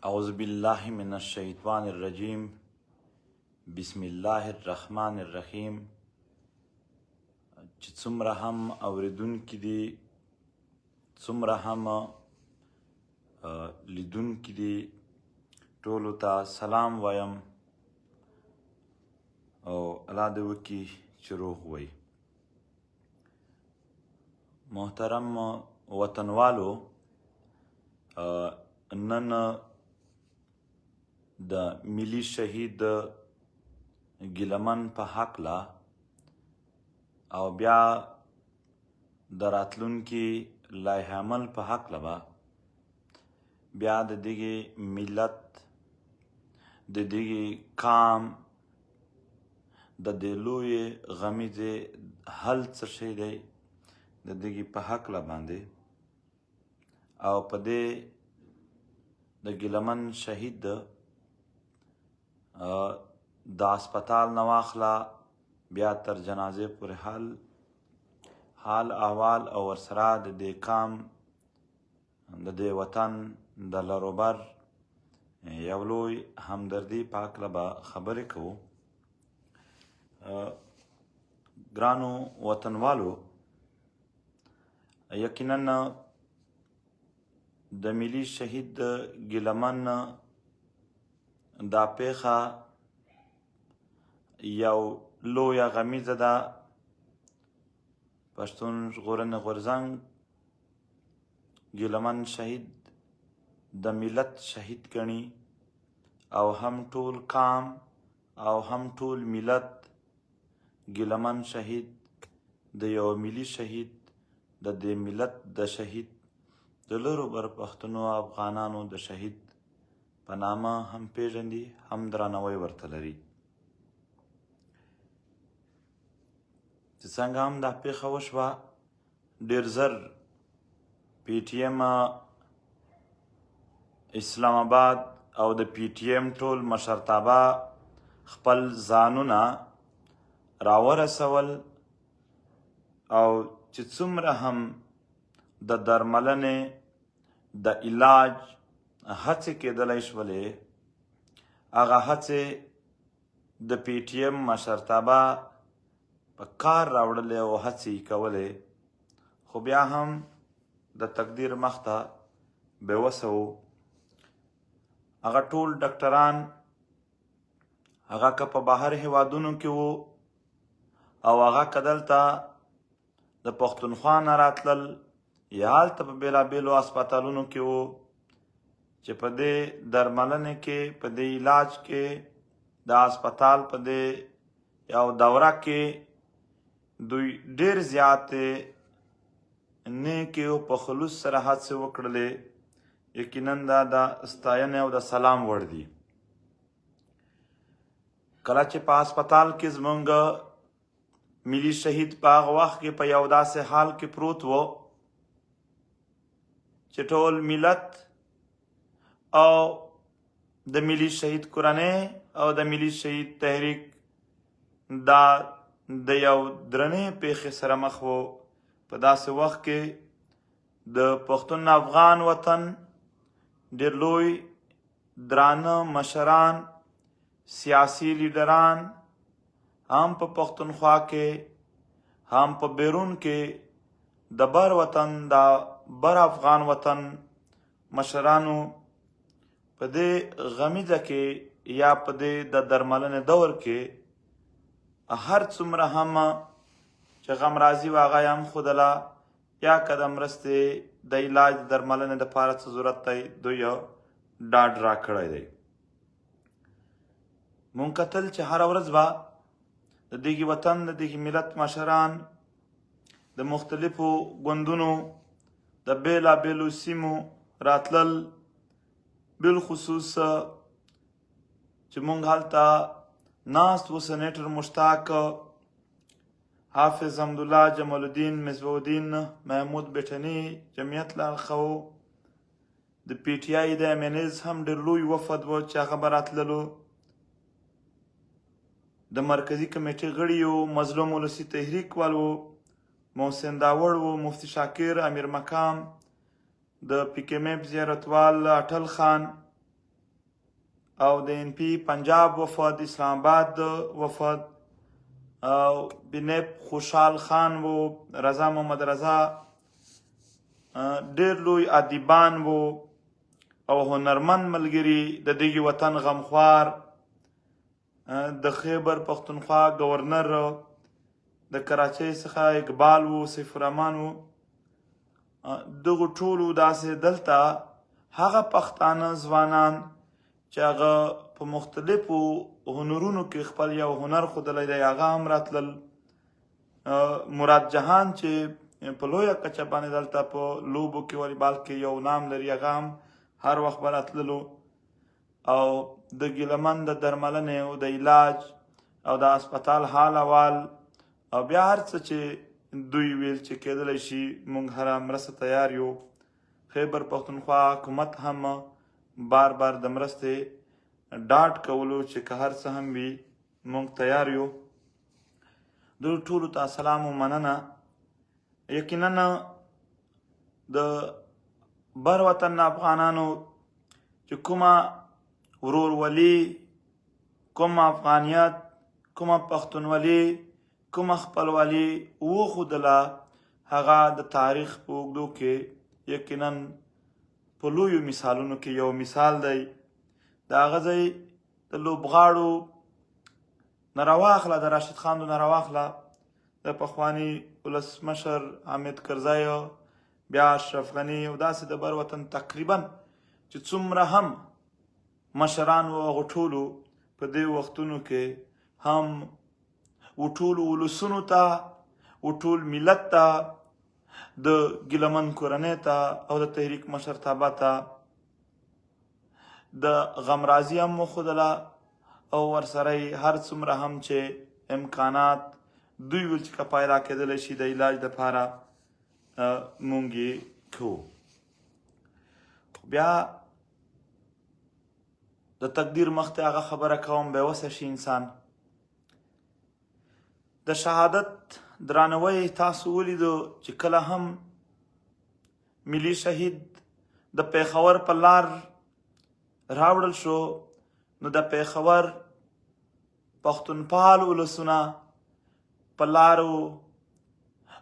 اعوذ بالله من الشیطان الرجیم. بسم الله الرحمن الرحیم. چې څومره هم اوریدونکي دي، څومره هم لیدونکي دي، ټولو ته سلام وایم او الله دې وکړي چې روغ وئ. محترم وطنوالو، نن د ملي شهید ګیلمن په هکله او بیا د راتلونکي لایحه عمل په هکله به بیا د دغې ملت، د دغې قام د دې لویې غمیزې حل څه شی دی د دغې په هکله باندې او په دې د ګیلمن شهید د هسپتال نه واخله بیا تر جنازې پورې حال احوال او ورسره د دې قام د دې وطن د لروبر یو لوی همدردي په هکله به خبرې کوو. ګرانو وطنوالو، یقینا د ملي شهید ګیلمن دا پیښه یو لویه غمیزه ده. پښتون ژغورنې غورځنګ ګیلمن شهید د ملت شهید ګڼي او هم ټول قام او هم ټول ملت ګیلمن شهید د یو ملي شهید د دې ملت د شهید د لرو بر پښتنو افغانانو د شهید په نامه هم پیژندي، هم درناوی ورته لري. چې څنګه هم دا پیښه وشوه، ډېر زر پی ټي ایم اسلام آباد او د پی ټي ایم ټول مشرتابه خپل ځانونه راورسول او چې څومره هم د درملنې د علاج هڅې کېدلی شولې، هغه هڅې د پی ټي ایم مشرتابه په کار راوړلې او هڅې یې کولې، خو بیا هم د تقدیر مخته بېوسه وو. هغه ټول ډاکټران هغه که په بهر هیوادونو کې وو او هغه که دلته د پښتونخوا نه راتلل یا هلته په بېلابېلو هسپتالونو کې وو چې په دې درملنې کې، په دې علاج کې، د هسپتال په دې یو دوره کې دوی ډېر زیاتې نیکې او په خلوص سره هڅې وکړلې. یقینا دا د ستاینې او د سلام وړ دي. کله چې په هسپتال کې زموږ ملي شهید په هغه وخت کې په یو داسې حال کې پروت و چې ټول ملت او د ملي شهید کورنۍ او د ملي شهید تحریک دا د یو درنې پیښې سره مخ و. په داسې وخت کې د پښتون افغان وطن ډېر لوی درانه مشران، سیاسي لیډران هم په پښتونخوا کې هم په بیرون کې د بر وطن د بر افغان وطن مشرانو په دې غمیزه کې یا په دې د درملنې دور کې هر څومره هم چې غم راځي و هغه یې هم ښودله، یا که د مرستې د علاج درملنې دپاره څه ضرورت دی دوی ډاډ راکړی دی. مونږ کتل چې هره ورځ به د دغې وطن د دغې ملت مشران د مختلفو ګوندونو د بېلابېلو سیمو راتلل، بالخصوص چې مونږ هلته ناست و سینیټر مشتاق، حافظ حمدالله، جمال الدین، مصباح الدین، محمود بیټني، جمعیت لال خو، د پی ټي آی د امینز هم ډېر لوی وفد و چې هغه به راتللو، د مرکزي کمیټې غړي و، مظلوم ولسي تحریک وال و، محسن داوړ و، مفتی شاکر، امیر مقام، د پی کې میب زیارتوال اټل خان، او د NP پنجاب وفد، اسلام آباد وفد، بنیب خوشحال خان و، رضا محمد رضا، ډېر لوی ادیبان و او هنرمند ملګري، د دغې وطن غمخوار، د خیبر پښتونخوا گورنر د کراچۍ څخه اقبال و، سیف الرحمن و. دغو ټولو داسې دلته هغه پښتانه ځوانان چې هغه په مختلفو هنرونو کې خپل یو هنر ښودلی دی هغه هم راتلل. مراد جهان چې په لویه کچه باندې دلته په لوبو کې والیبال کې یو نام لري هغه هم هر وخت به راتللو. او د ګیلمن د درملنې او د علاج او د هسپتال حال احوال او بیا هر څه چې دوی ویل چې کېدلی شي موږ هره مرسته تیار یو. خیبر پښتونخوا حکومت هم بار بار د مرستې ډاډ کولو چې که هر څه هم وي موږ تیار یو. دوی ټولو ته سلام و مننه. یقینا د بر وطن افغانانو چې کومه ورورولي، کومه افغانیت، کومه پښتونولي، کومه خپلوالي وښودله هغه د تاریخ په اوږدو کې یقینا په لویو مثالونو کې یو مثال دی. د هغه ځای د لوبغاړو نه راواخله، د راشد خان نه راواخله، د پخواني ولسمشر حامد کرزی، بیا اشرف غني او داسې د بر وطن تقریبا چې څومره هم مشران و هغو ټولو په دې وختونو کې هم ټولو ولسونو ته ټول ملت ته د ګیلمن کورنۍ ته او د تحریک مشرتابه ته د غمرازي هم وښودله او ورسره هر څومره هم چې امکانات دوی ویل چې که پیدا کېدلی شي د علاج دپاره مونږ یې کوو. بیا د تقدیر مخته هغه خبره کوم بېوسه شي انسان. د شهادت درانوی تاسو ولیدو چې کله هم ملي شهید د پیښور په لار راوړل شو نو د پیښور پښتونپال ولسونه په لارو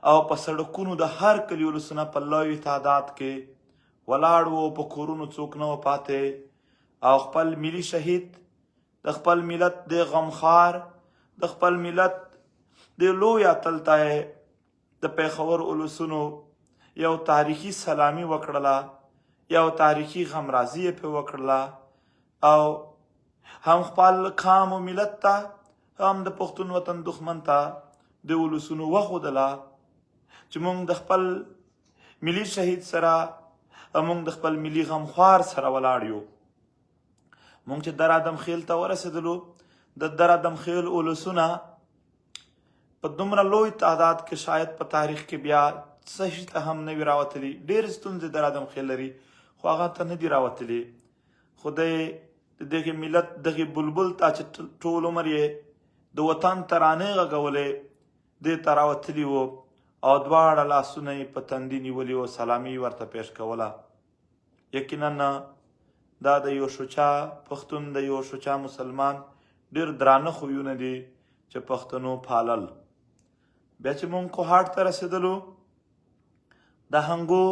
او په سړکونو د هر کلي ولسونه په لوی تعداد کې ولاړ وو، په کورونو څوک نه و پاتې او خپل ملي شهید د خپل ملت د غمخوار د خپل ملت د لوی اتل ته د پیښور ولسونو یو تاریخي سلامي وکړله، یو تاریخي غمرازي یې پرې وکړله او هم خپل قام و ملت ته هم د پښتون وطن دښمن ته د ولسونو وښودله چې موږ د خپل ملي شهید سره موږ د خپل ملي غمخوار سره ولاړ یو. موږ چې در ادم خیل ته ورسېدلو د در ادم خیل ولسونه په دومره لوی تعداد کې شاید په تاریخ کې بیا څه ته هم نه وي راوتلي. ډېرې ستونزې در ادم خیل لري خو هغه ته نه دي راوتلي. خدای د دغې ملت دغې بلبل ته چې ټول عمر یې د وطن ترانې غږولې دې ته راوتلي وو او دواړه لاسونه یې په تندي نیولي وو، سلامي ورته پیش کوله. یقینا دا د یو شجاع پښتون د یو شجاع مسلمان ډېر درانه خویونه دي چې پښتنو پالل. بیا چې مونږ کوهاټ ته رسېدلو د هنګو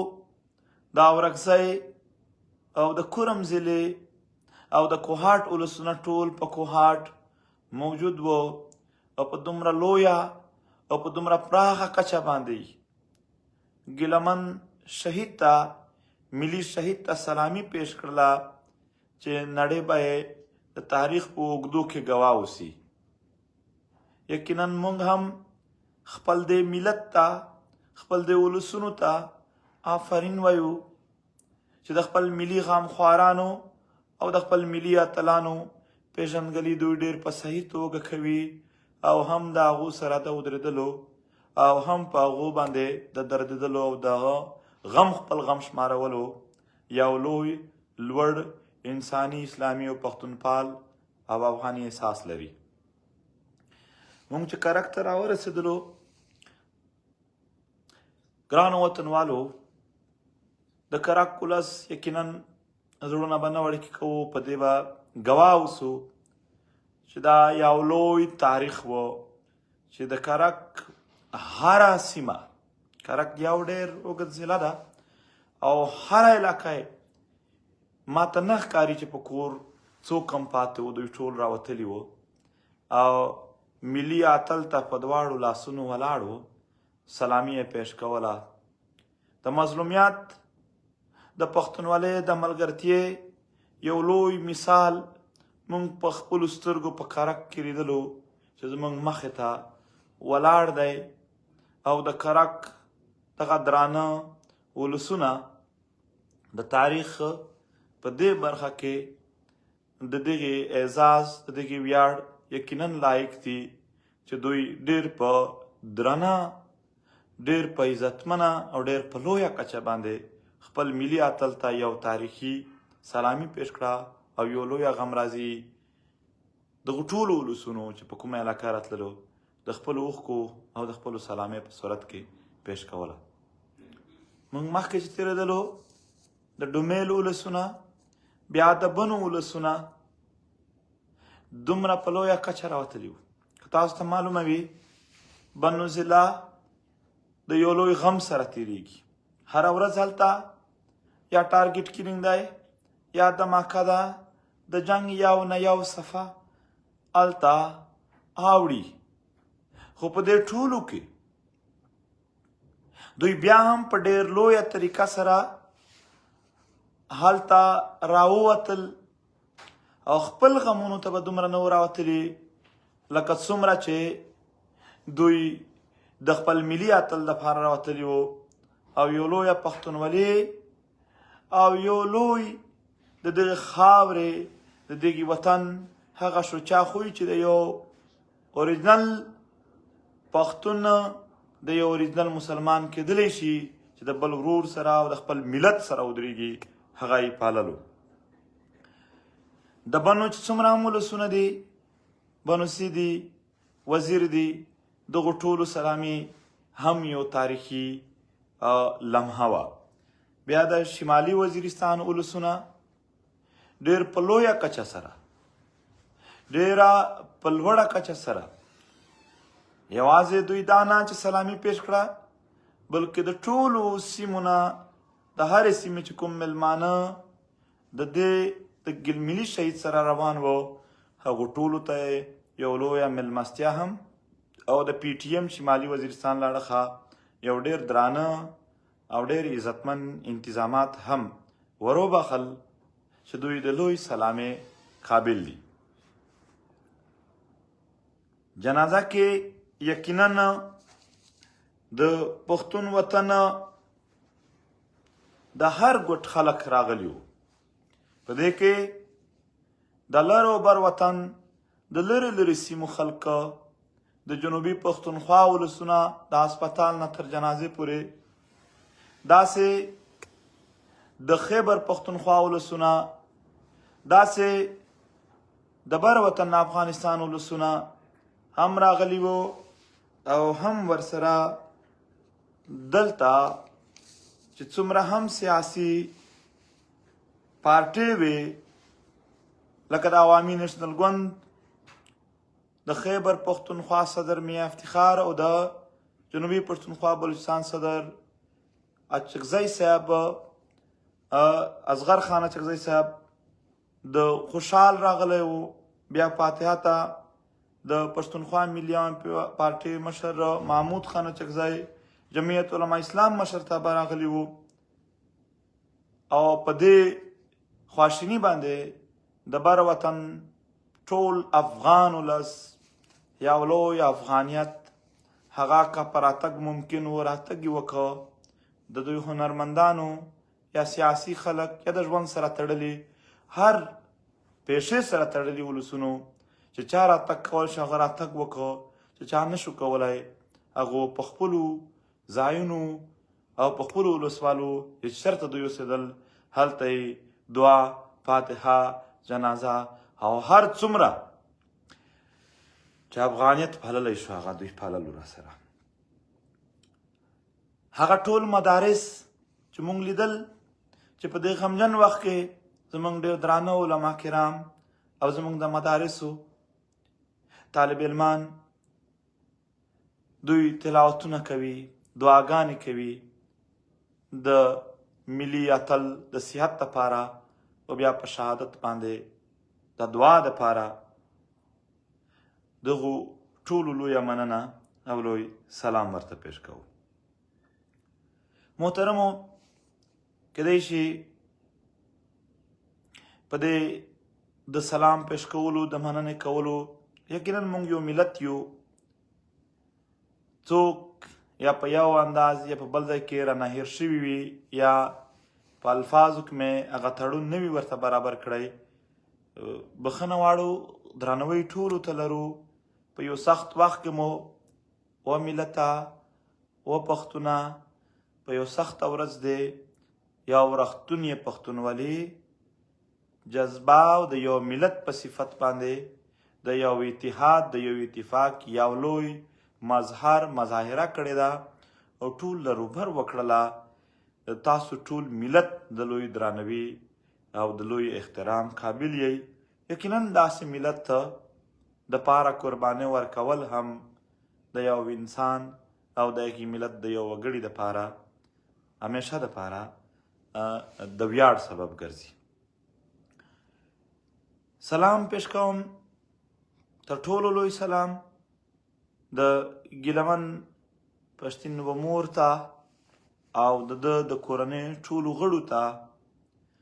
د اورکزۍ او د کورم ضلع او د کوهاټ ولسونه ټول په کوهاټ موجود وو او په دومره لویه او په دومره پراخه کچه باندې ګیلمن شهید ته ملي شهید ته سلامي پیش کړله چې نړۍ به یې د تاریخ په اوږدو کې ګواه اوسي. یقینا موږ هم خپل د ملت ته خپل د ولسونو ته آفرین وایو چې د خپل ملي غمخوارانو او د خپل ملي اتلانو پیژندګلي دوی ډېر په صحیح توګه کوي او هم د هغو سره د ودرېدلو او هم په هغو باندې د دردېدلو او دغه غم خپل غم شمارولو یو لوی لوړ انساني اسلامي او پښتونپال او افغاني احساس لري. مونږ چې کرک ته راورسېدلو ګرانو وطنوالو د کرک ولس یقینا زړونه به نه وړکې کوو، په دې به ګواه اوسو چې دا یو لوی تاریخ و چې د کرک هره سیمه، کرک یو ډېر اوږد ضلع ده او هره علاقه یې ما ته نه ښکاري چې په کور څوک هم پاتې و، دوی ټول راوتلي وو او ملي اتل ته په دواړو لاسونو ولاړ و، سلامي یې پیش کوله. د مظلومیت د پښتونولۍ د ملګرتۍ یو لوی مثال موږ په خپلو سترګو په کرک کې لیدلو چې زموږ مخې ته ولاړ دی او د کرک دغه درانه ولسونه د تاریخ په دې برخه کې د دغې اعزاز، د دغې ویاړ یقینا لایق دي چې دوی ډېر په درنه، ډېر په عزتمنه او ډېر په لویه کچه باندې خپل ملي اتل ته یو تاریخي سلامي پیش کړه او یو لویه غمرازي دغو ټولو ولسونو چې په کومه علاقه راتللو د خپلو اوښکو او د خپلو سلامۍ په صورت کې پیش کوله. موږ مخکې چې تېرېدلو د ډومیل ولسونه، بیا د بنو ولسونه دومره په لویه کچه راوتلي وو. که تاسو ته معلومه وي بنو ضلع د یو لوی غم سره تېرېږي. هره ورځ هلته یا ټارګېټ کیلینګ دی یا دماکه ده، د جنګ یو نه یو صفه هلته اوړي. خو په دې ټولو کې دوی بیا هم په ډېر لویه طریقه سره هلته راووتل او خپل غمونو ته به دومره نه راوتلي لکه څومره چې دوی د خپل ملي اتل دپاره راوتلي وو او یو لویه پښتونولي او یو لوی د دغې خاورې د دغې وطن هغه شوچا خوی چې د یو اوریجنل پښتون د یو اوریجنل مسلمان کېدلی شي چې د بل ورور سره او د خپل ملت سره ودرېږي، هغه یې پاللو. د بنو چې څومره هم ولسونه دي، بنو سی دي، وزیر دي، دغو ټولو سلامي هم یو تاریخي لمحه وه. بیا د شمالي وزیرستان ولسونه ډېر په لویه کچه سره، ډېره په لوړه کچه سره یوازې دوی دا نه چې سلامي پیش کړه، بلکې د ټولو سیمو نه د هرې سیمې چې کوم میلمانه د دې د ګلملي شهید سره روان وو هغو ټولو ته یو لویه میلمستیا هم او د پی ټي ایم شمالي وزیرستان له اړخه یو ډېر درانه او ډېر عزتمن انتظامات هم وروبخل چې دوی د لوی سلامې قابل دي. جنازه کې یقینا د پښتون وطن د هر ګوټ خلک راغلي وو. په دې کې د لر او بر وطن د لرې لرې سیمو خلک، د جنوبي پښتونخوا ولسونه د هسپتال نه تر جنازې پورې، داسې د خیبر پښتونخوا ولسونه، داسې د بر وطن افغانستان ولسونه هم راغلي وو او هم ورسره دلته چې څومره هم سیاسي پارټۍ وې لکه د عوامي نیشنل ګوند، د خیبر پښتونخوا صدر میاں افتخار او د جنوبي پښتونخوا بلوچستان صدر اچکزی صاحب، اصغر خان اچکزی صاحب د خوشحال راغلی و. بیا فاتحه ته د پښتونخوا ملیان پارټۍ مشر محمود خان اچکزی، جمعیت علما اسلام مشرتابه راغلی وو او په دې خواشیني باندې د بر وطن ټول افغان ولس یا لوی افغانیت هغه که په راتګ ممکن و راتګ یې وکړه. د دوی هنرمندانو یا سیاسي خلک یا د ژوند سره تړلي هر پیشې سره تړلي ولسونو چې چا راتګ کول شي هغه راتګ وکړه، چې چا نشو کولی هغو په خپلو ځایونو او په خپلو ولسوالو چې چېرته دوی اوسېدل هلته یې دعا، فاتحه، جنازه او هر څومره چې افغانیت پاللی شو هغه دوی پاللو را سره. هغه ټول مدارس چې مونږ لیدل چې په دې غمجن وخت کې زمونږ ډېر درانه علما کرام او زموږ د مدارسو طالب علمان دوی تلاوتونه کوي، دعاګانې کوي د ملي اتل د صحت دپاره او بیا په شهادت باندې د دعا دپاره. دغو ټولو لویه مننه او لوی سلام ورته پیش کوو. محترمو، کیدای شي په دې د سلام پیش کولو د مننې کولو یقینا موږ یو ملت یو، څوک یا په یو انداز یا په بل ځای کې رانه هیر شوي وي یا په الفاظو کې مې هغه تړون نه وي ورته برابر کړی. بخښنه غواړو، درناوی ټولو ته لرو. په یو سخت وخت کې مو و ملته و پښتونه په یو سخته ورځ دی یا ورختون یې پښتونولي جذبه او د یو ملت په صفت باندې د یو اتحاد د یو اتفاق یو لوی مظاهره کړې ده او ټول له روبر وکړله. تاسو ټول ملت د لوی درناوي او د لوی احترام قابل یې. یقینا داسې ملت ته د پاره قرباني ورکول هم د یو انسان او د هغې ملت د یو وګړي دپاره همیشه دپاره د ویاړ سبب ګرځي. سلام پیش کوم تر ټولو لوی سلام د ګیلمن پښتین و مور ته او د کورنۍ ټولو غړو ته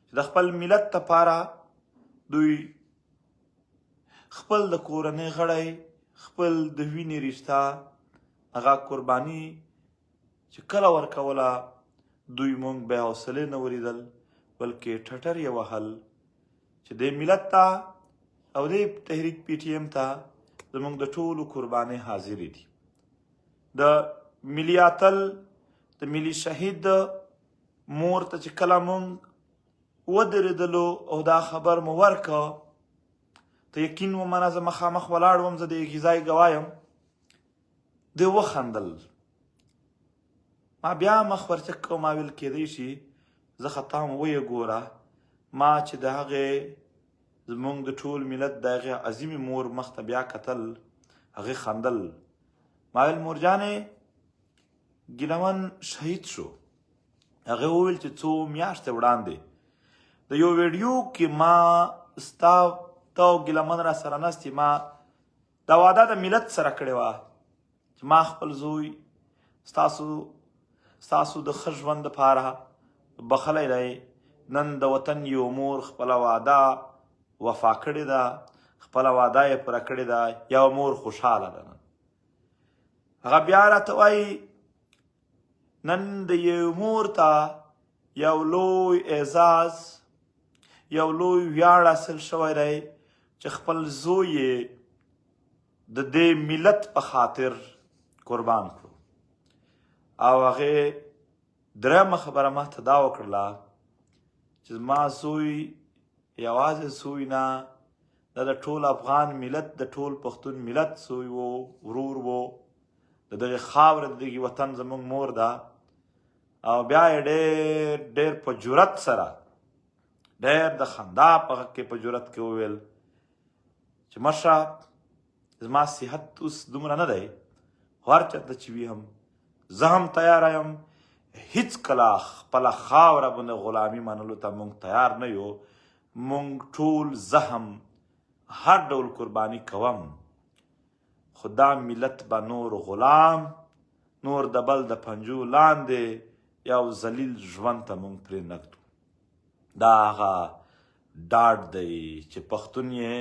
چې د خپل ملت دپاره دوی خپل د کورنۍ غړی خپل د وینې رشته هغه قرباني چې کله ورکوله دوی مونږ بې حوصلې نه ولیدل بلکې ټټر یې وهل چې دې ملت ته او دې تحریک پی ټي ایم ته زموږ د ټولو قربانۍ حاضرې دي. د ملي اتل د ملي شهید مور ته چې کله مونږ ودرېدلو او دا خبر مو ورکه ته یقین ومنه زه مخامخ ولاړ وم، زه د هغې ځای ګواه یم. دوی وخندل، ما بیا مخ ورچک کړ، ما ویل کیدای شي زه خطا مو ویې ګوره. ما چې د هغې زموږ د ټول ملت د هغې عظیمې مور مخ ته بیا کتل، هغې خندل. ما ویل مورجانې ګیلمن شهید شو. هغې وویل چې څو میاشتې وړاندې د یو ویډیو کې ما ستا ته او ګیلمن را سره نستې، ما دا واده د ملت سره کړې وه چې ما خپل زوی ستاسو د ښه ژوند دپاره بخلی دی. نن د وطن یو مور خپله واده وفا کړې ده، خپله واده یې پوره کړې ده، یو مور خوشحاله ده. نن هغه بیا راته وایي نن د یو مور ته یو لوی اعزاز یو لوی ویاړ حاصل شوی دی چې خپل زوی یې د دې ملت په خاطر قربان کړو. او هغې درېیمه خبره ما ته دا وکړله چې زما زوی یوازې زوی نه، دا د ټول افغان ملت د ټول پښتون ملت زوی و، ورور و، د دغې خاوره د دغې وطن زموږ مور ده. او بیا یې ډېر ډېر په جرت سره ډېر د خندا په غږ کې په جرت کې وویل چې مشه زما صحت اوس دومره نه دی، خو هر چېرته چې وي هم زه هم تیاره یم. هېڅکله خپله خاوره باندې غلامي منلو ته موږ تیار نه یو. موږ ټول زه هم هر ډول قرباني کوم، خو دا ملت به نور غلام، نور د بل د پنجو لاندې یو ذلیل ژوند ته موږ پرې نه ږدو. دا هغه ډاډ دی چې پښتون یې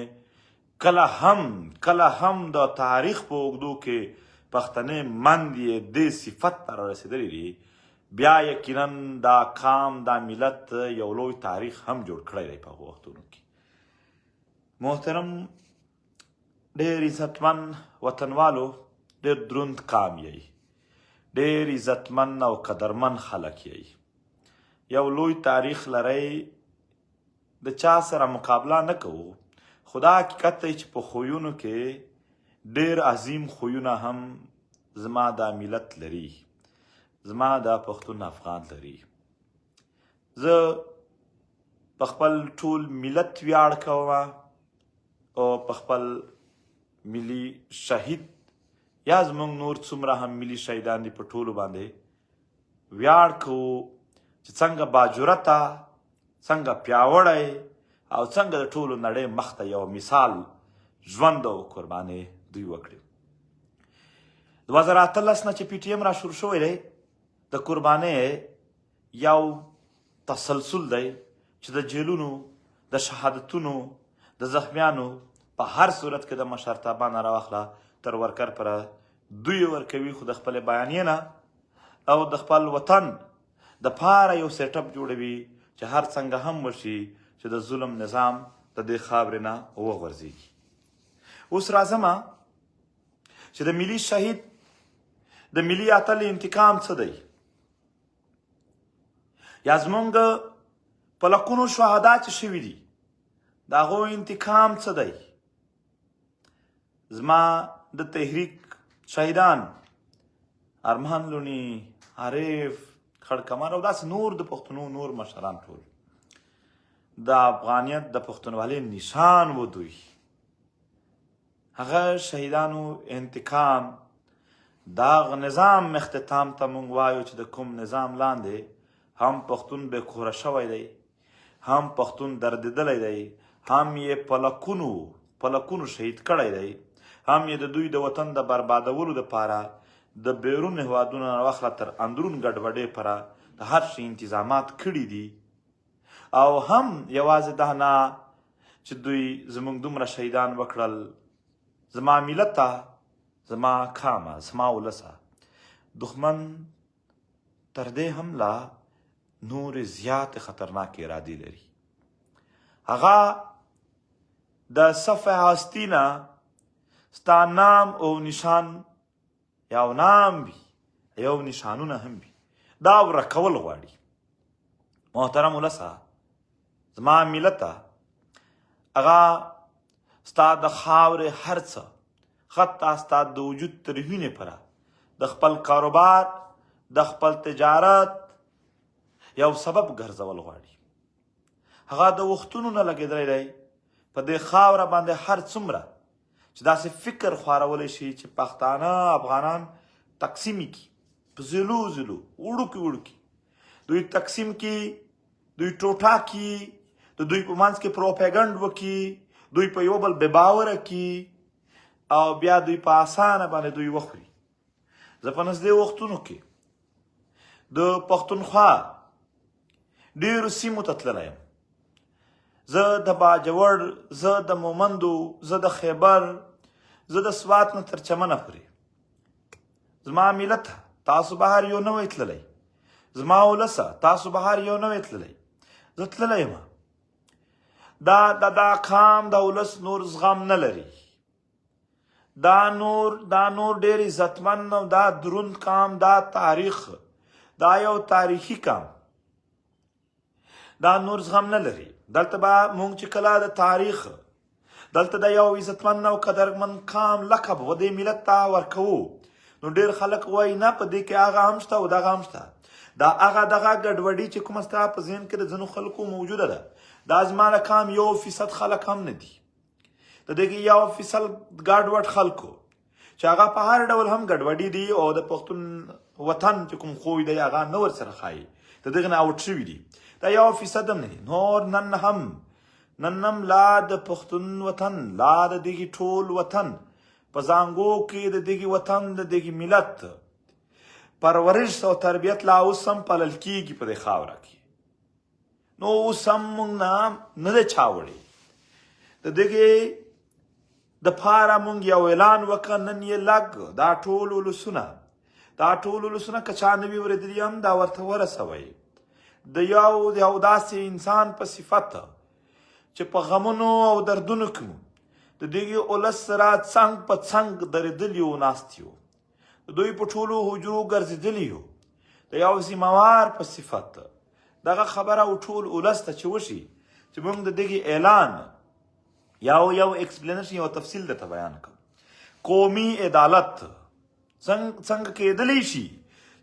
کله هم د تاریخ په اوږدو کې پښتنې مند یې دې صفت ته رارسېدلي دي. بیا یقینا دا قام دا ملت یو لوی تاریخ هم جوړ کړی دی په هغو وختونو کې. محترم ډېر عزتمن وطنوالو، ډېر دروند قام یی، ډېر عزتمن او قدرمن خلک یی، یو لوی تاریخ لرئ. د چا سره مقابله نه کوو، خو دا حقیقت دی چې په خویونو کې ډېر عظیم خویونه هم زما دا ملت لري، زما دا پښتون افغان لري. زه په خپل ټول ملت ویاړ کوم او په خپل ملي شهید یا زموږ نور څومره هم ملي شهیدان دي په ټولو باندې ویاړ کوو چې څنګه باجرته، څنګه پیاوړی او څنګه د ټولو نړۍ مخته یو مثال ژوند او قربانۍ دوی وکړي. 2018 نه چې پی ټي ایم را شروع شوی دی د قربانۍ یو تسلسل دی چې د جیلونو، د شهادتونو، د زخمیانو په هر صورت کې د مشرتابه نه راواخله تر ورکر پره دوی ورکوي، خو د خپلې بیانیې نه او د خپل وطن د پاره یو سیټ اپ جوړوي چې هر څنګه هم وشي چې د ظلم نظام د دې خاورې نه وغورځېږي. اوس راځمه چې د ملي شهید د ملي اتل انتقام څه دی، یا زمونږ په لکونو شهدا چې شوي دي د هغو انتقام څه دی. زما د تحریک شهیدان ارمان لوني، عارف، خړکمر او داسې نور د پښتنو نور مشران ټول د افغانیت د پښتونولۍ نشان و دوی. هغه شهیدانو انتقام دا نظام اختتام ته مونږ وایو چې د کوم نظام لاندې هم پښتون بې کوره شوی دی، هم پښتون دردېدلی دی، هم یې په لکونو شهید کړی دی، هم یې د دوی د وطن د بربادولو دپاره د بیرون هېوادونو نه واخله تر اندرون ګډوډۍ پره د هر شي انتظامات کړي دي. او هم یوازې دا نه چې دوی زموږ دومره شهیدان وکړل، زما ملته، زما قامه، زما ولسه دښمن تر دې هم لا نورې زیاتې خطرناکې ارادې لري. هغه د صف هستي نه ستا نام او نشان یو نام وي، یو نشانونه هم وي، دا ورکول غواړي. محترم ولسه، زما ملته، هغه ستا د خاورې هر څه، حتی ستا د وجود تر وینې پره د خپل کاروبار، د خپل تجارت یو سبب ګرځول غواړي. هغه د وختونو نه لګېدلی دی په دې خاوره باندې هر څومره چې داسې فکر خورولی شي چې پښتانه افغانان تقسیم کړي، په ځلو ځلو وړوکي دوی تقسیم کړي، دوی ټوټه کړي، د دوی په منځ کې پروپیګنډ وکړي، دوی په یو بل بې باوره کړي او بیا دوی په اسانه باندې دوی وخوري. زه په نږدې وختونو کې د پښتونخوا ډېرو سیمو ته تللی یم. زه د باجوړ، زه د مومندو، زه د خیبر، زه د سوات نه تر چمنه پورې. زما ملته، تاسو بهر یو نه وی تللی، زما ولسه تاسو بهر یو نه وی تللی، زه تللی یم. دا قام د ولس نور زغم نه لري، دا نور ډېر عزتمن او دا دروند قام، دا تاریخ، دا یو تاریخي قام، دا نور زغم نه لري. دلته به مونږ چې کله د تاریخ دلته د یو عزتمن او قدرمن قام لقب و دې ملت ته ورکوو، نو ډېر خلک وایي نه په دې کې هغه هم شته او دغه هم شته. دا هغه دغه ګډوډي چې کومه ستا په ذهن کې د ځینو خلکو موجوده ده، دا زما د قام 1% خلک هم نه دي. د دې کې 1% ګډوډ خلکو چې هغه په هر ډول هم ګډوډي دي او د پښتون وطن چې کوم خوی دی هغه نه ورسره ښایي، د دغه نه اوټ شوي دي. دا 1% هم نه دي. نور نن هم لا د پښتون وطن، لا د دغې ټول وطن په زانګو کې د دغې وطن د دغې ملت پرورش او تربیت لا اوس هم پالل کېږي په دې خاوره کې. نو اوس هم موږ نه دی چا وړی. د دغې دپاره موږ یو اعلان وکړه، نن یې لږ دا ټول ولسونه که چا نه وي اورېدلي هم دا ورته ورسوئ. د یو داسې انسان په صفت چې په غمونو او دردونو کې مو د دغې ولس سره څنګ په څنګ درېدلي یو، ناست یو، د دوی په ټولو حجرو ګرځېدلي یو، د یو ذمهوار په صفت دغه خبره او ټول ولس ته چې وشي چې موږ د دغې اعلان یو ایکسپلینیشن، یو تفصیل درته بیان کړم. قومي عدالت څنګه کېدلی شي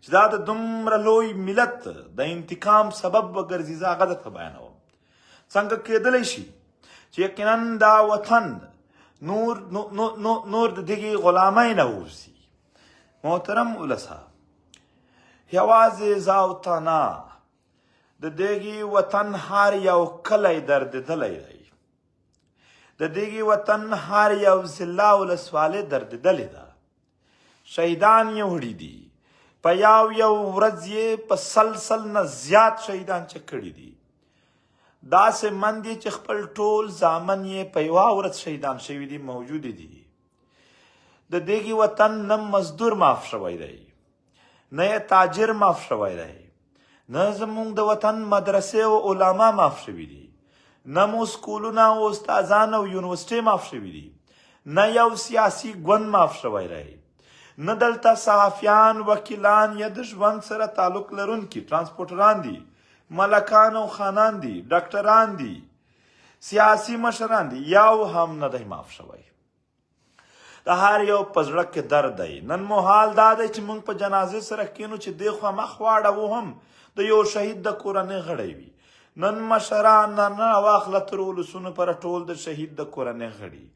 چې دا د دومره لوی ملت د انتقام سبب وګرځي، زه هغه درته بیانوم. څنګه کېدلی شي چې یقینا دا وطن نور د دغې غلامۍ نه ووځي. محترم ولسه، یوازې زه او ته نه، د دغې وطن هر یو کلی دردېدلی دی، د دغې وطن هر یو ضلع ولسوالۍ دردېدلې ده. شهیدان یې وړي دي، په یو ورځ یې په سل نه زیات شهیدان چک کړي دي. داسې من دي چې خپل ټول زامن یې په یوه ورځ شهیدان شوي دي، موجودې دي. د دغې وطن نه مزدور معاف شوی دی، نه یې تاجر معاف شوی دی، نه زموږ د وطن مدرسې او علما معاف شوي دي، نه مو سکولونه او استادان او یونیورسټۍ معاف شوي دي، نه یو سیاسي ګوند معاف شوی دی، نه دلته صحافیان، وکیلان یا د ژوند سره تعلق لرونکي ترانسپورټران دي، ملکان او خانان دي، ډاکټران دي، سیاسي مشران دي، یو هم نه دی معاف شوی. د هر یو په زړه کې درد دی. نن مو حال دا دی چې موږ په جنازې سره کینو چې دې خوا مخ واړوو هم د یو شهید د کورنۍ غړی وي. نن مشران نه واخله تر ولسونو پر ټول د شهید د کورنۍ غړي.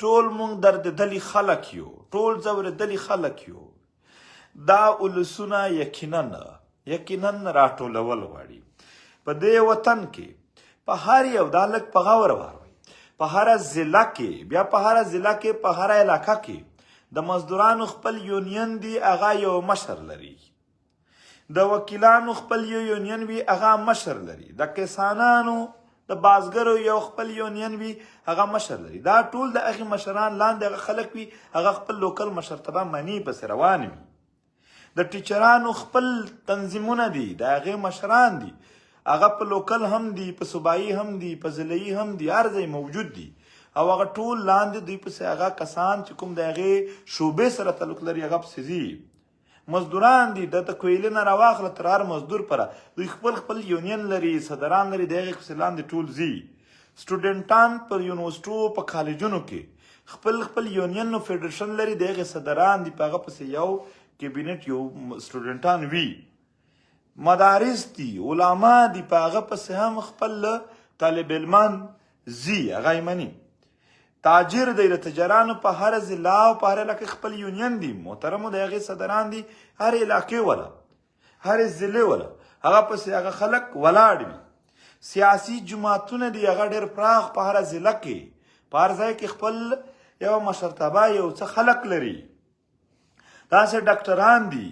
ټول موږ دردېدلي خلک یو، ټول ځورېدلي خلک یو. دا ولسونه یقینا راټولول غواړي. په دې وطن کې په هر یو دا لږ په غور واروئ، په هره ضلع کې، بیا په هره ضلع کې، په هره علاقه کې د مزدورانو خپل یونین دی، هغه یو مشر لري. د وکیلانو خپل یو یونین وي، هغه مشر لري. د کسانانو د بازګرو یو خپل یونین وي، هغه مشر لري. دا ټول د هغې مشران لاندې هغه خلک وي، هغه خپل لوکل مشرتابه مني، پسې روان وي. د ټیچرانو خپل تنظیمونه دي، د هغې مشران دي، هغه په لوکل هم دي، په صوبایي هم دي، په ضلعي هم دي، هر ځای موجود دي. او هغه ټول لاندې دوی پسې هغه کسان چې کوم د هغې شعبې سره تعلق لري هغه پسې ځي. مزدوران دي، د کویلې نه راواخله تر هر مزدور پره دوی خپل یونین لري، صدران لري، د هغې پسې لاندې ټول ځي. سټوډنټان په یونیورسټو، په کالجونو کې خپل یونین او فیډریشن لري، د هغې صدران دي، په هغه پسې یو کابینټ یو سټوډنټان وي. مدارس دي، علما دي، په هغه پسې هم خپل طالب علمان ځي، هغه یې مني. تاجر دی، د تجارانو په هر ضلع او په هر علاقې خپل یونین دي، محترمو د هغې صدران دي، هر علاقې وله، هر ضلع وله، هغه پسې هغه خلک ولاړ وي. سیاسي جماعتونه دي، هغه ډېر پراخ په هر ضلع کې، په هر ځای کې خپل یو مشرتابه یو څه خلک لري. داسې ډاکټران دي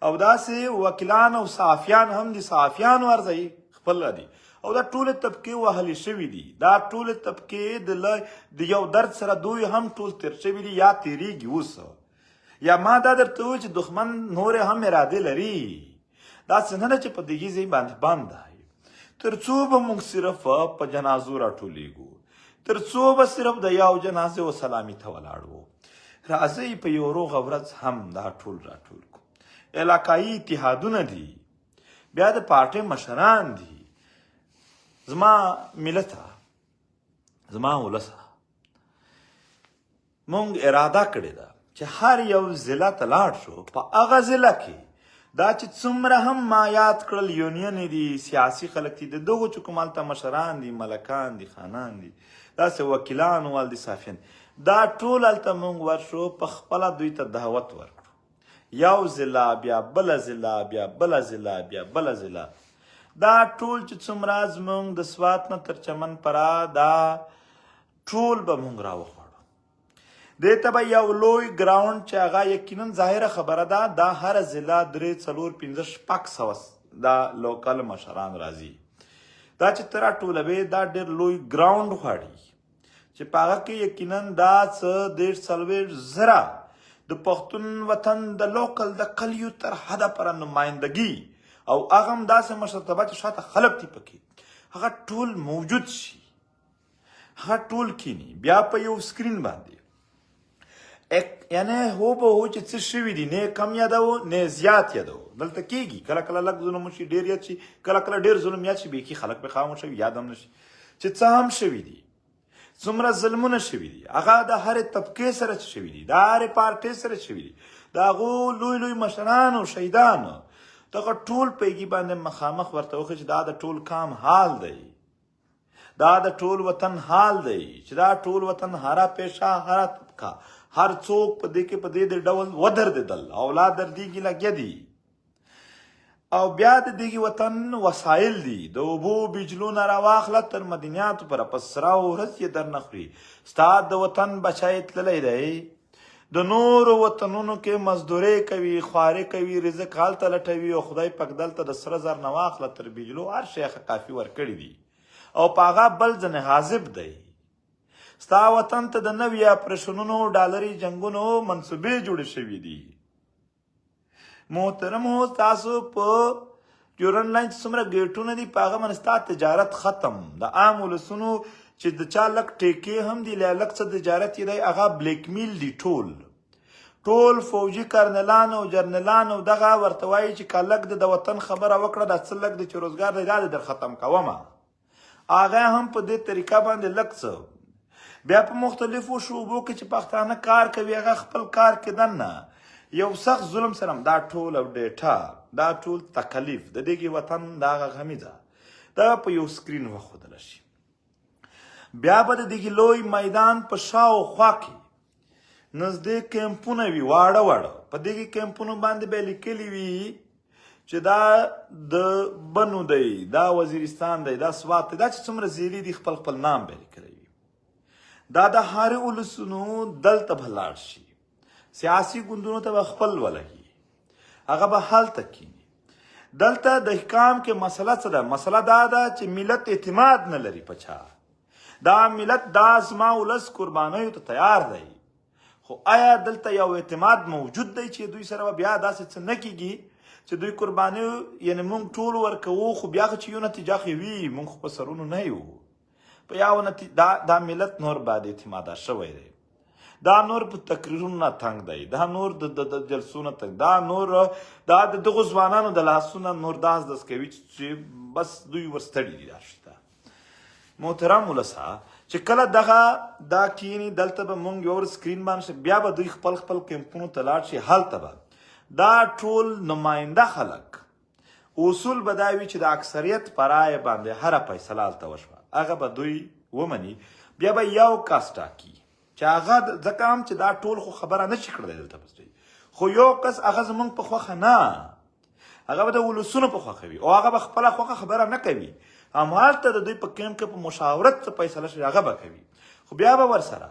او داسې وکیلان او صحافیان هم دي، صحافیان ورځي خپل دي. او دا ټولې طبقې وهلې شوي دي، دا ټولې طبقې د یو درد سره دوی هم ټول تیر شوي دي یا تیریږي اوس. یا ما دا درته وویل چې دښمن نورې هم ارادې لري. داسې نه ده چې په دغې ځای باندې بند دی. تر څو به موږ صرف په جنازو راټولېږو، تر څو به صرف د یو جنازې و سلامي ته ولاړ وو. راځئ په یو روغه ورځ هم دا ټول راټول کړو. علاقایي اتحادونه دي، بیا د پارټۍ مشران دي. زما ملته، زما ولسه، مونږ اراده کړې ده چې هر یو ضلع ته لاړ شو، په هغه ضلع کې دا چې څومره هم ما یاد کړل یونین دي، سیاسي خلک دي، د دغو چې کوم هلته مشران دي، ملکان دي، خانان دي، داسې وکیلان وال دي، صحافیان، دا ټول هلته مونږ ورشو، په خپله دوی ته دعوت ورکړو. یو ضلع، بیا بله ضلع، بیا بله ضلع، بیا بله ضلع، دا ټول چې څومره زموږ د سوات نه تر چمن پره، دا ټول به مونږ راوخوړو. دې ته به یو لوی ګراونډ چې هغه یقینا ظاهره خبره ده، دا هر ضلع 3 4 5 600 دا لوکل مشران راځي. دا چې ته راټولوې دا ډېر لوی ګراونډ غواړي چې په هغه کې یقینا دا څه 1.4 زره د پښتون وطن د لوکل د کلیو تر حده پره نمایندګي او هغه هم داسې مشرتابه چې شاته خلک دي پکې، هغه ټول موجود شي، هغه ټول کینی بیا په یو سکرین باندې. یعنی هو به هو چې څه شوي دي، نه کم یادوو نه زیات یادوو. دلته کېږي کله کله لږ ظلم وشي، ډېر یاد شي، کله کله ډېر ظلم یاد شي، بیخي خلک پرې خاموشه وي، یاد هم نه شي چې څه هم شوي دي، څومره ظلمونه شوي دي، هغه د هرې طبقې سره شوي دي، د هرې پارټۍ سره شوي دي، د هغو لوی لوی مشرانو، شهیدانو، دغه ټول پیږي باندې مخامخ ورته وښیي چې دا د ټول کام حال دی. دا د ټول وطن حال دی چې دا ټول وطن هره پیشه هره طبقه هر څوک په دې کې په دې ډول ودرېدل اولاد دردېږي لګیا دي او بیا د دغه وطن وسایل دي د اوبو بجلو نه راواخله تر مدنیاتو پر په سره ورځ یې در نه خوري ستا د وطن بچی تللی دی د نورو وطنونو کې مزدورۍ کوي خواري کوي رزق هلته لټوي او خدای پاک دلته د سره زر نه واخله تر بجلو هر شی کافي ورکړي دي او په هغه بل ځنې حاذب دی ستا وطن ته د نوي اپریشنونو ډالري جنګونو منصوبې جوړې شوي دي محترمو تاسو په ډیورنډ لاین چې څومره ګیټونه دي په هغه باندې ستا تجارت ختم د عام ولسونو چې د چا لږ ټیکې هم دي لږ څه تجارت یې دی هغه بلیک میل دي ټول فوجي کرنلان او جرنلان او دغه ورته وایي چې که لږ د وطن خبره وکړه دا څه لږ دی چې روزګار دی دا دې در ختم کومه هغه هم په دې طریقه باندې لږ څه بیا په مختلفو شعبو کې چې پښتانه کار کوي هغه خپل کار کې دننه یو سخت ظلم سره دا ټول او ډیټا دا ټول تکلیف د دغه وطن دا غمیزه دا په یو سکرین وښودل شي بیا به د دغه لوی میدان په شاوخوا کې نزدې کیمپونه وي واړه په دغه کیمپونو باندې به لیکلي وي چې دا د بنو دی دا وزیرستان دی دا سوات دی دا چې څومره زیري دي خپل نام به لیکلی وي دا د هر ولسونو دلته به لاړ شي سیاسي ګوندونو ته به خپل ولګي هغه به هلته کیني دلته د احکام کې مسله څه ده مسله دا ده چې ملت اعتماد نه لري په چا دا ملت دا زما ولس قربانیو ته تیار دی خو آیا دلته یو اعتماد موجود دی چې دوی سره بیا داسې څه نه کیږي چې دوی قربانیو یعنی موږ ټول ورکوو خو بیا چې یو نتیجه خو وي موږ خو په سرونو نه یو په یو دا ملت نور بعد اعتماده شوی دی دا نور په تقریرونو نه تنګ دی دا نور د جلسو نه تنګ دا نور دا د دغو ځوانانو د لاسونه نور داس دس کوي چې بس دوی ورستړي دي دا شته محترم ولسه چې کله دغه دا کینی دلته به مونږ یو سکرین باندې بیا به دوی خپل کیمپونو ته لاړ شي هلته به دا ټول نماینده خلک اصول به دا وي چې د اکثریت په رایه باندې هره فیصله هلته وشوه هغه به دوی ومني بیا به یو کس ټاکي چې هغه ځکه هم چې دا ټول خو خبره نه شي کړلی دلته پس خو یو کس هغه زموږ په خوښه نه هغه به د ولسونو په خوښه وي او هغه به خپله خوښه خبره نه کوي همالته د دوی په کیمپ کې په مشاورت څه فیصله شي هغه به کوي خو بیا به ورسره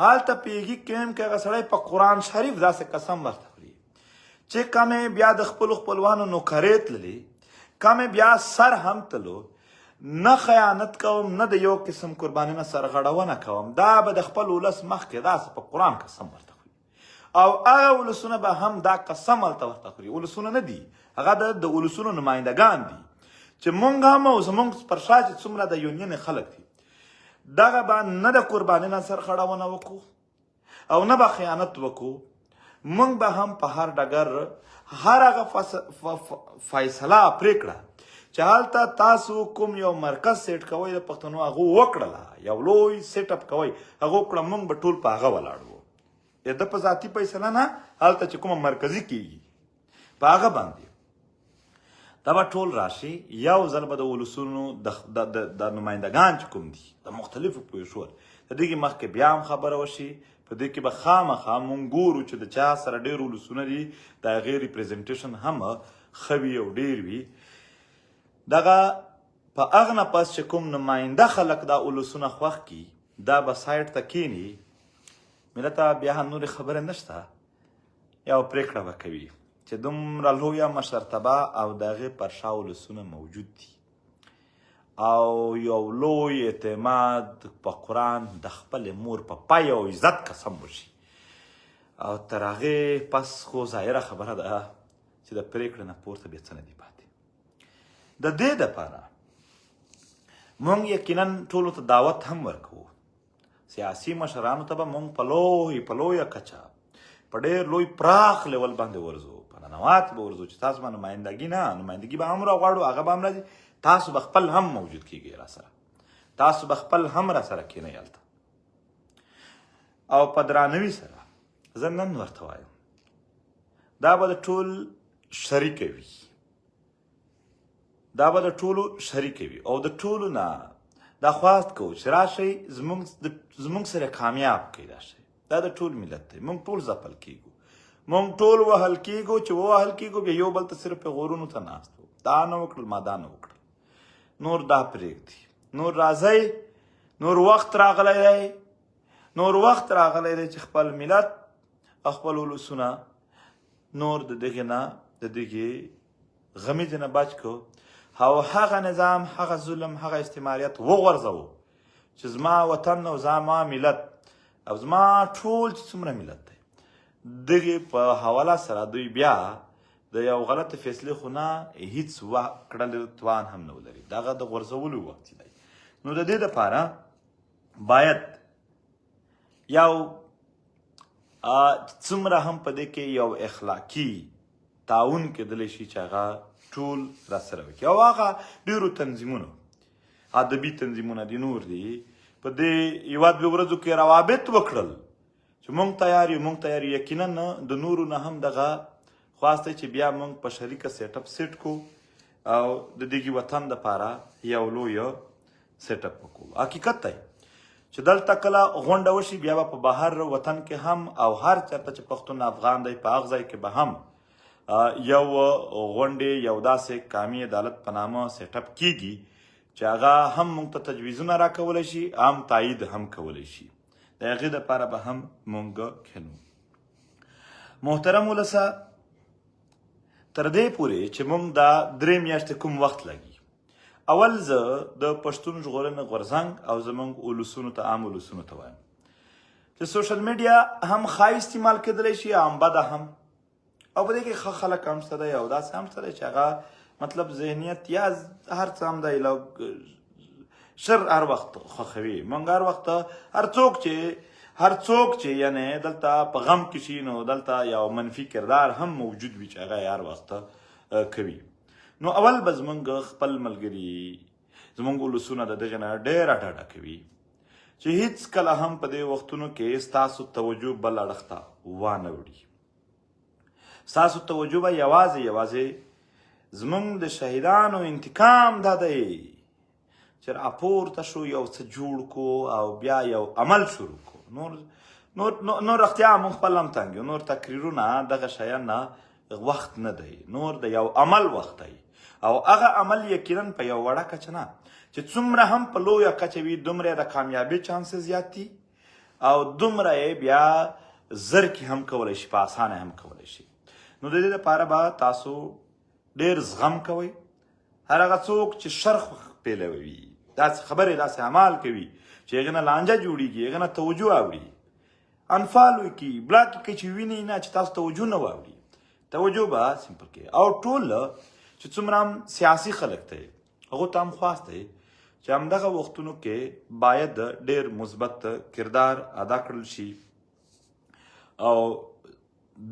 هالته پیږي کیمپ کې هغه سړی په قرآن شریف داسې قسم ورته خوري چې کمې بیا د خپلو خپلوانو نوکرې تللي کمې بیا سر هم تلو نه خیانت کوم نه د یو قسم قرباني نه سرغړونه کوم دا به د خپل ولس مخکې داسې په قرآن قسم ورته خوري او هغه ولسونه به هم دا قسم هلته ورته خوري ولسونه نه دي هغه د ولسونو نمایندګان دي چې مونږ هم او زمونږ پر شا چې څومره د یونین خلک دي دغه به نه د قرباني نه سرغړونه وکړو او نه به خیانت وکړو مونږ به هم په هر ډګر هر هغه فیصله پرېکړه چې هلته تاسو کوم یو مرکز سیټ کوئ د پښتنو هغه وکړله یو لوی سیټ اپ کوئ هغه وکړه موږ به ټول په هغه ولاړ وو د په ذاتي فیصله نه هلته چې کومه مرکزي کیږي په هغه باندې دا به ټول راشي یو ځل به د ولسونو د نمایندګان چې کوم دي د مختلفو پویشور د دغې مخکې بیا هم خبره وشي په دې کې به خامخا مونږ ګورو چې د چا سره ډېر ولسونه دي د هغې ریپرزنټیشن هم ښه وي او ډېر وي دغه په هغه نه پس چې کوم نماینده خلک دا ولسونه خوښ کي دا به سایډ ته کینی ملته بیا هم نورې خبرې نشته یو پرېکړه به کوي چې دومره لویه مشرتبه او د هغې پر شا ولسونه موجود دي او یو لوی اعتماد په قرآن د خپلې مور په پای او عزت قسم وشي او تر هغې پس خو ظاهره خبره ده چې د پرېکړې نه پورته بیا څه نه دي پاتې د دې دپاره مونږ یقینا ټولو ته دعوت هم ورکوو سیاسي مشرانو ته به مونږ په لویه کچه په ډېر لوی پراخ لیول باندې ورځو په ننوات به ورځو چې تاسو به نمایندګي به هم راغواړو هغه به هم راځي تاسو به خپل هم موجود کیږئ را سره تاسو به خپل هم را سره کینئ هلته او په درانوي سره زه نن ورته وایم دا به د ټول شریکه وي دا به د ټولو شریکه وي او د ټولو نه دا خواست کوو چې راشئ زموږ سره کامیاب کړئ دا شی دا د ټول ملت دی موږ ټول ځپل کیږو موږ ټول وهل کیږو چې ووهل کیږو بیا یو بل ته صرف غورونو ته ناست وو دا نه وکړل ما دا نه وکړل نور دا پرېږدي نور راځئ نور وخت راغلی دی چې خپل ملت خپل ولسونه نور د دغې نه د دغې غمیزې نه بچ کړو او هغه نظام هغه ظلم هغه استعماریت وغورځوو چې زما وطن او زما ملت او زما ټول چې څومره ملت دی دغې په حواله سره دوی بیا د یو غلطې فیصلې خو نه هیڅ کړلو توان هم نه ولري دغه د غورځولو وخت دی نو د دې دپاره باید یو څومره هم په دې کې یو اخلاقي تعاون کېدلی شي چې هغه ټول راسره وکړي او هغه ډېرو تنظیمونو ادبي تنظیمونه دي نور دي په دې یوه دوه ورځو کې روابط وکړل چې موږ تیار یو یقینا د نورو نه هم دغه خواست دی چې بیا موږ په شریکه سیټ اپ سیټ کو او د دغې وطن دپاره یو لویه سیټ اپ وکړو حقیقت دی چې دلته کله غونډه وشي بیا به په بهر وطن کې هم او هر چېرته چې پښتون افغان دی په هغه ځای کې به هم یو غونډې یو داسې قامي عدالت په نامه سیټ اپ کیږي چې هغه هم موږ ته تجویزونه راکولی شي هم تایید هم کولی شي د هغې دپاره به هم موږ کښېنو محترم ولسه تر دې پورې چې موږ دا 3 میاشتې کوم وخت لګي اول زه د پښتون ژغورنې غورځنګ او زموږ ولسونو ته عام ولسونو ته وایم چې سوشل میډیا هم ښه استعمال کېدلی شي هم بده هم او په دې کې ښه خلک هم شته دی او داسې هم شته دی چې هغه مطلب ذهنیت یا هر څه هم دی شر هر وخت خوښوي موږ هر وخت هر څوک چې یعنې دلته په غم کې شي نو دلته یو منفي کردار هم موجود وي چې هغه هر وخت کوي نو اول به زموږ خپل ملګري زموږ ولسونه د دغې نه ډېره ډاډه کوي چې هیڅ کله هم په دې وختونو کې ستاسو توجه بل اړخ ته وانه وړي ستاسو توجه به یوازې زموږ د شهیدانو انتقام دا دی چې راپورته شو یو څه جوړ کو او بیا یو عمل شروع کو نور رښتیا موږ خپل هم تنګ یو نور تقریرونه دغه شیان نه وخت نه دی نور د یو عمل وخت دی او هغه عمل یقینا په یو وړه کچه نه چې څومره هم په لویه کچه وي دومره د کامیابۍ چانسز زیات دي او دومره یې بیا زر کې هم کولی شي په اسانه هم کولی شي نو د دې لپاره به تاسو ډېر زغم کوئ هر هغه څوک چې شر پیلوي داسې خبرې داسې اعمال کوي چې هغې نه لانجه جوړېږي هغې نه توجه اوري انفالو یې کوي بلاک یې کوي چې ویني نه چې تاسو توجه نه واوري توجه به سمپل کوي او ټول چې څومره هم سیاسي خلک دی هغو ته هم خواست دی چې همدغه وختونو کې باید ډېر مثبت کردار ادا کړل شي او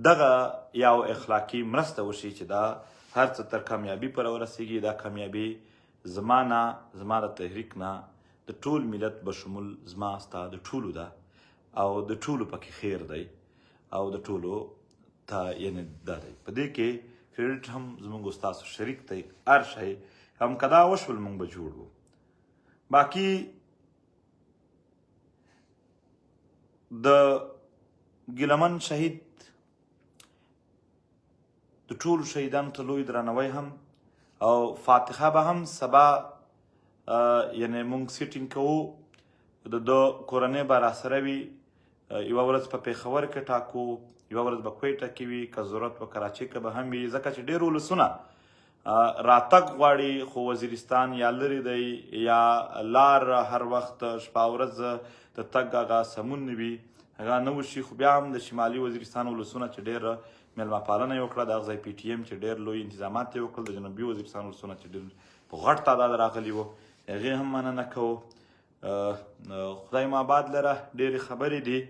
دغه یو اخلاقي مرسته وشي چې دا هر څه تر کامیابي پورې ورسیږي دا کامیابي زما د تحریک نه د ټول ملت بشمول زما ستا د ټولو ده او د ټولو پکې خیر دی او د ټولو ته یعنې دا دی په دې کې کریډټ هم زموږ ستاسو شریک دی هر شی هم که دا وشول موږ به جوړ وو باقي د ګیلمن شهید د ټولو شهیدانو ته لوی درناوی هم او فاتحه به هم سبا یعنې موږ سیټینګ کوو د کورنۍ به راسره وي یوه ورځ په پېښور کې ټاکو یوه ورځ به کویټه کې وي که ضرورت په کراچۍ کې به هم وي ځکه چې ډېر ولسونه راتګ غواړي خو وزیرستان یا لرې دی یا لار هر وخت شپه ورځ د تګ هغه سمون نه وي هغه نه وشي خو بیا هم د شمالي وزیرستان ولسونه چې ډېر میلمه پالنه یې وکړه د هغه ځای پی ټي ایم چې ډېر لوی انتظامات یې وکړل د جنوبي وزیرستان ولسونه چې ډېر په غټ تعداد راغلي وو هغې هم مننه کوو خدای مو آباد لره ډېرې خبرې دي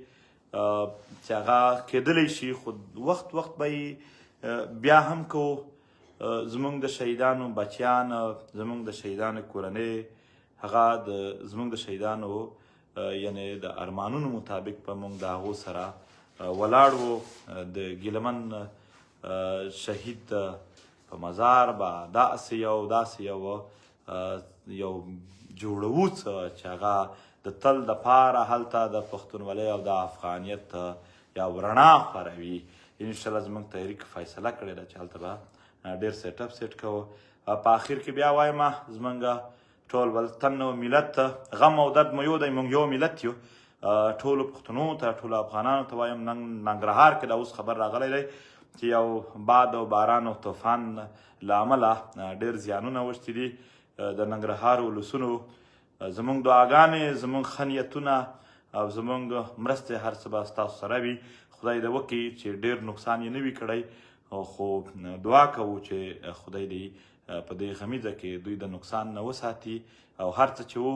چې هغه کېدلی شي خو وخت به بیا هم کوو زموږ د شهیدانو بچیان زموږ د شهیدانو کورنۍ هغه زموږ د شهیدانو یعنې د ارمانونو مطابق به موږ د هغو سره ولاړ وو د ګیلمن شهید په مزار به داسې یو یو جوړوو څه چې هغه د تل دپاره هلته د پښتونولۍ او د افغانیت یو رڼا خوروي. انشاءالله زموږ تحریک فیصله کړې ده چې هلته به ډېر سیټ اپ سیټ کوو. په آخر کې بیا وایم زموږ ټول وطن او ملت غم او درد مو یو دی، موږ یو ملت یو. ټولو پښتنو ته ټولو افغانانو ته وایم ننګرهار کې دا اوس خبر راغلی دی چې یو باد او باران او طوفان له امله ډېر زیانونه اوښتي دي. د ننګرهار ولسونو زموږ دعاګانې، زموږ ښه نیتونه او زموږ مرستې هر څه به ستاسو سره وي. خدای دې وکړي چې ډېر نقصان یې نه وي کړی، خو دعا کوو چې خدای دې په دې غمیزه کې دوی د نقصان نه وساتي او هر څه چې وو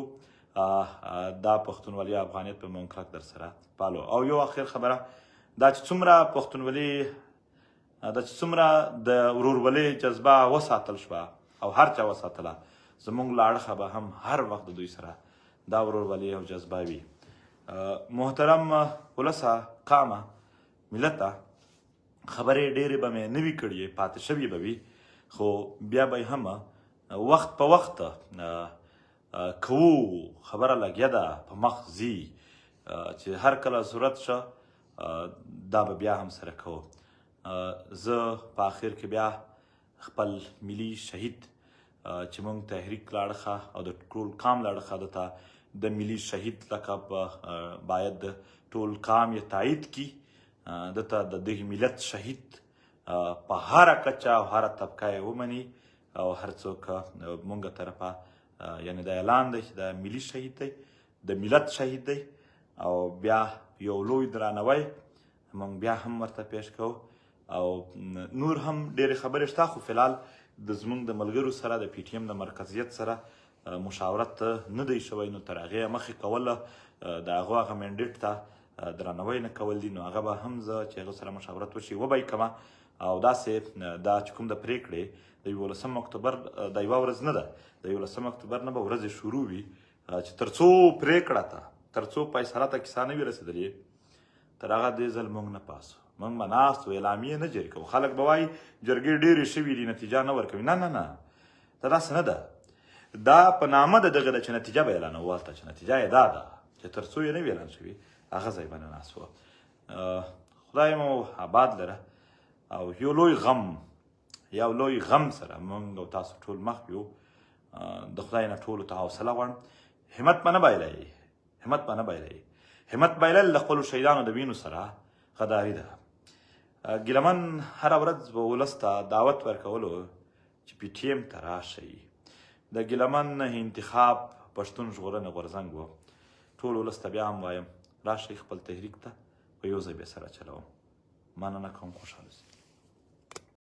دا پښتونولي افغانیت په موږ کلک در سره پالو. او یو اخر خبره دا چې څومره پښتونولي دا چې څومره د ورورولۍ جذبه وساتل شوه او هر چا وساتله، زموږ له اړخه به هم هر وخت د دوی سره دا ورورولي او جذبه وي. محترم ولسه، قامه، ملته، خبرې ډېرې به مې نه وي کړې، پاتې شوي به وي، خو بیا به یې هم وخت په وخت کوو. خبره لګیا ده په مخ ځي چې هر کله ضرورت شه دا به بیا هم سره کوو. زه په آخر کې بیا خپل ملي شهید چې موږ تحریک له اړخه او د ټول قام له اړخه دته د ملي شهید لقب باید ټول قام یې تایید کړي. دته د دغه ملت شهید په هره کچه او هره طبقه یې ومني او هر څوک مونږ طرفه یعنی دا اعلان دی چې دا ملي شهید دی، د ملت شهید دی او بیا یو لوی درناوی مونږ بیا هم ورته پیش کوو. او نور هم ډېرې خبرې شته، خو فلحال د زموږ د ملګرو سره د پی ټي ایم د مرکزیت سره مشاورت نه دی شوی، نو تر هغې مخکې کوله د هغو هغه منډیټ ته درناوی نه کول دي، نو هغه به هم زه چې هغه سره مشاورت وشي وبه یې کومه. او داسې دا چې کوم د پرېکړې د 11 اکتوبر د یوه ورځ نه ده، د 11 اکتوبر نه به ورځې شروع وي چې تر څو پرېکړه ته، تر څو فیصله ته کیسه نه وي رسېدلې، تر هغه دې ځل موږ نه پاسو. موږ به ناست و اعلامیې نه جاري کوو. خلک به وایي جرګې ډېرې شوي دي نتیجه نه ورکوي. نه نه نه، دا داسې نه ده. دا په نامه د دغه ده چې نتیجه به اعلانوو هلته، چې نتیجه یې دا ده چې تر څو یې نه وي اعلان شوي هغه ځای به نه ناست وو. خدای مو آباد لره. او یو لوی غم سره موږ او تاسو ټول مخ یو. د خدای نه ټولو ته حوصله غواړم، همت به نه بایلئ، همت بایلل د خپلو شهیدانو د وینو سره غداري ده. ګیلمن هره ورځ به ولس ته دعوت ورکولو چې پی ټي ایم ته راشئ. د ګیلمن انتخاب پښتون ژغورنې غورځنګ و. ټول ولس ته بیا هم وایم راشئ خپل تحریک ته په یو ځای به سره چلوم. مننه کوم، خوشحاله اوسئ.